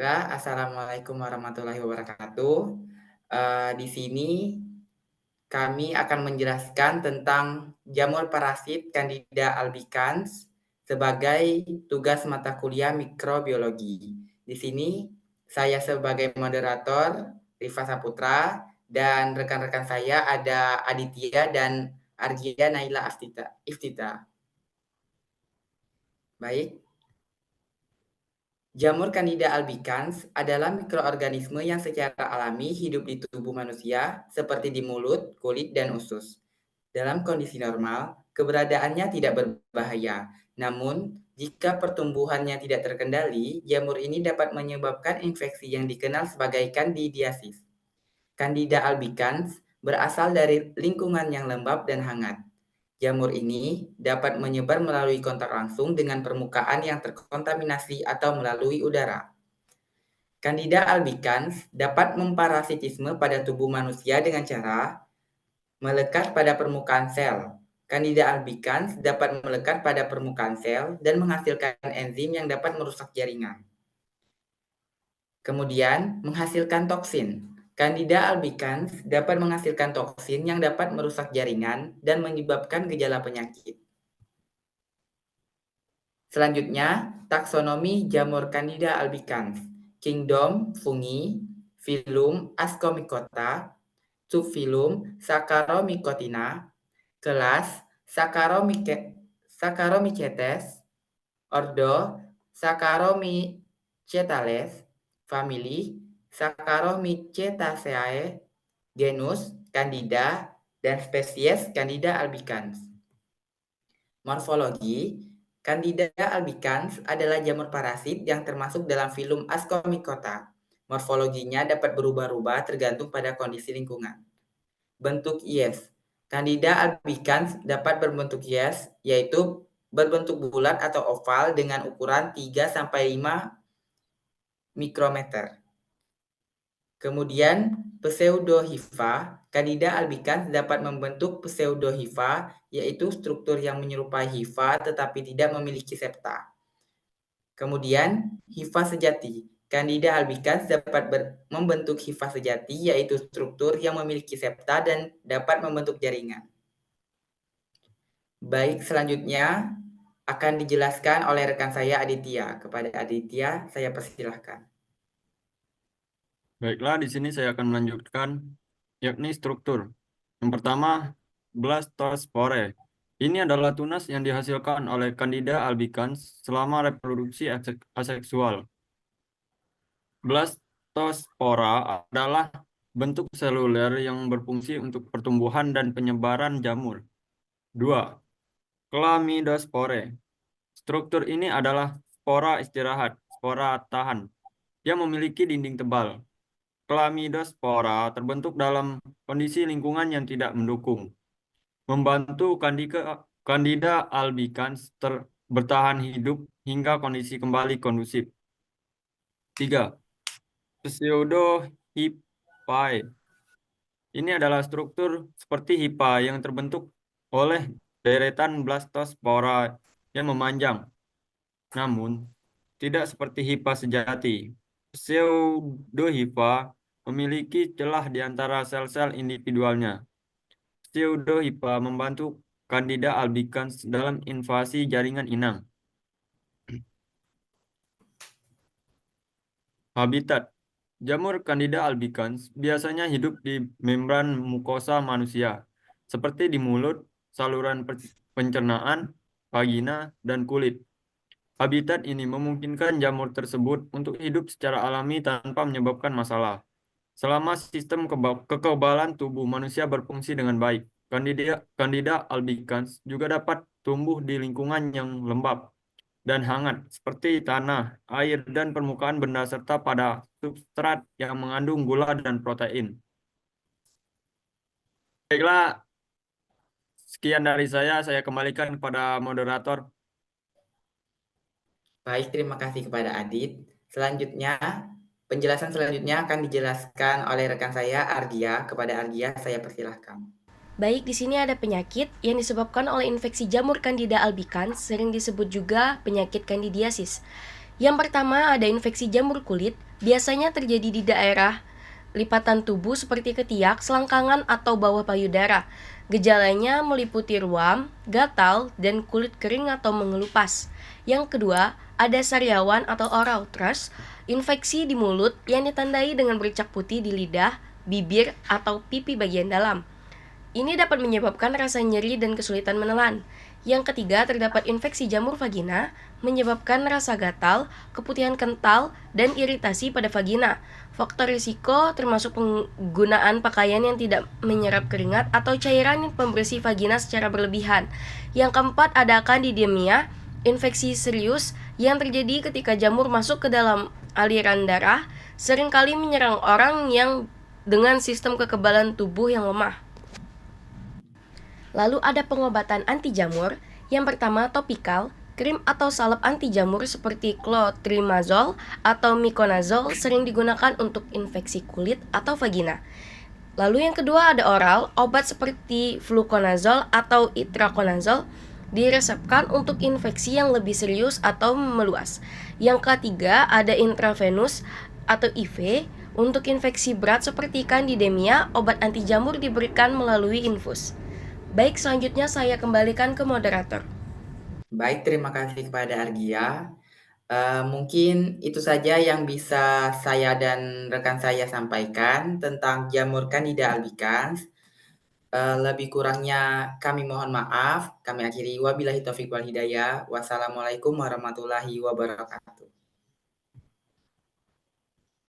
Baiklah, assalamualaikum warahmatullahi wabarakatuh. Di sini kami akan menjelaskan tentang jamur parasit Candida albicans sebagai tugas mata kuliah mikrobiologi. Di sini saya sebagai moderator Rifa Saputra dan rekan-rekan saya ada Aditya dan Argia Naila Iftita. Baik, jamur Candida albicans adalah mikroorganisme yang secara alami hidup di tubuh manusia seperti di mulut, kulit, dan usus. Dalam kondisi normal, keberadaannya tidak berbahaya. Namun, jika pertumbuhannya tidak terkendali, jamur ini dapat menyebabkan infeksi yang dikenal sebagai candidiasis. Candida albicans berasal dari lingkungan yang lembab dan hangat. Jamur ini dapat menyebar melalui kontak langsung dengan permukaan yang terkontaminasi atau melalui udara. Candida albicans dapat memparasitisme pada tubuh manusia dengan cara melekat pada permukaan sel. Candida albicans dapat melekat pada permukaan sel dan menghasilkan enzim yang dapat merusak jaringan. Kemudian, menghasilkan toksin. Candida albicans dapat menghasilkan toksin yang dapat merusak jaringan dan menyebabkan gejala penyakit. Selanjutnya, taksonomi jamur Candida albicans. Kingdom Fungi, Phylum Ascomycota, Subphylum Saccharomycotina, kelas Saccharomycetes, ordo Saccharomycetales, famili Saccharomycetaceae, genus Candida, dan spesies Candida albicans. Morfologi, Candida albicans adalah jamur parasit yang termasuk dalam filum Ascomycota. Morfologinya dapat berubah-ubah tergantung pada kondisi lingkungan. Bentuk yes. Candida albicans dapat berbentuk yes, yaitu berbentuk bulat atau oval dengan ukuran 3-5 mikrometer. Kemudian pseudohifa, Candida albicans dapat membentuk pseudohifa, yaitu struktur yang menyerupai hifa tetapi tidak memiliki septa. Kemudian hifa sejati, Candida albicans dapat membentuk hifa sejati, yaitu struktur yang memiliki septa dan dapat membentuk jaringan. Baik, selanjutnya akan dijelaskan oleh rekan saya Aditya. Kepada Aditya, saya persilahkan. Baiklah, di sini saya akan melanjutkan yakni struktur. Yang pertama, blastospore. Ini adalah tunas yang dihasilkan oleh Candida albicans selama reproduksi aseksual. Blastospora adalah bentuk seluler yang berfungsi untuk pertumbuhan dan penyebaran jamur. 2. Chlamydospore. Struktur ini adalah spora istirahat, spora tahan, yang memiliki dinding tebal. Chlamydospora terbentuk dalam kondisi lingkungan yang tidak mendukung, membantu Candida albicans bertahan hidup hingga kondisi kembali kondusif. 3. Pseudohipae. Ini adalah struktur seperti hipa yang terbentuk oleh deretan blastospora yang memanjang, namun tidak seperti hipa sejati. Pseudohifa memiliki celah di antara sel-sel individualnya. Pseudohifa membantu Candida albicans dalam invasi jaringan inang. Habitat. Jamur Candida albicans biasanya hidup di membran mukosa manusia, seperti di mulut, saluran pencernaan, vagina, dan kulit. Habitat ini memungkinkan jamur tersebut untuk hidup secara alami tanpa menyebabkan masalah. Selama sistem kekebalan tubuh manusia berfungsi dengan baik, Candida albicans juga dapat tumbuh di lingkungan yang lembab dan hangat, seperti tanah, air, dan permukaan benda serta pada substrat yang mengandung gula dan protein. Baiklah, sekian dari saya kembalikan kepada moderator. Baik, terima kasih kepada Adit. Selanjutnya, penjelasan selanjutnya akan dijelaskan oleh rekan saya Argia. Kepada Argia, saya persilahkan. Baik, di sini ada penyakit yang disebabkan oleh infeksi jamur Candida albicans, sering disebut juga penyakit candidiasis, Yang pertama ada infeksi jamur kulit, biasanya terjadi di daerah lipatan tubuh seperti ketiak, selangkangan, atau bawah payudara. Gejalanya meliputi ruam, gatal, dan kulit kering atau mengelupas. Yang kedua, ada sariawan atau oral thrush, infeksi di mulut yang ditandai dengan bercak putih di lidah, bibir, atau pipi bagian dalam. Ini dapat menyebabkan rasa nyeri dan kesulitan menelan. Yang ketiga, terdapat infeksi jamur vagina, menyebabkan rasa gatal, keputihan kental, dan iritasi pada vagina. Faktor risiko termasuk penggunaan pakaian yang tidak menyerap keringat atau cairan pembersih vagina secara berlebihan. Yang keempat, ada kandidemia, infeksi serius yang terjadi ketika jamur masuk ke dalam aliran darah, seringkali menyerang orang yang dengan sistem kekebalan tubuh yang lemah. Lalu ada pengobatan anti jamur. Yang pertama, topikal, krim atau salep anti jamur seperti clotrimazole atau miconazole sering digunakan untuk infeksi kulit atau vagina. Lalu yang kedua ada oral, obat seperti fluconazole atau itraconazole diresepkan untuk infeksi yang lebih serius atau meluas. Yang ketiga ada intravenous atau IV, untuk infeksi berat seperti kandidemia, obat anti jamur diberikan melalui infus. Baik, selanjutnya saya kembalikan ke moderator. Baik, terima kasih kepada Argia. Mungkin itu saja yang bisa saya dan rekan saya sampaikan tentang jamur Candida albicans. Lebih kurangnya kami mohon maaf. Kami akhiri wabillahi taufiq wal hidayah. Wassalamualaikum warahmatullahi wabarakatuh.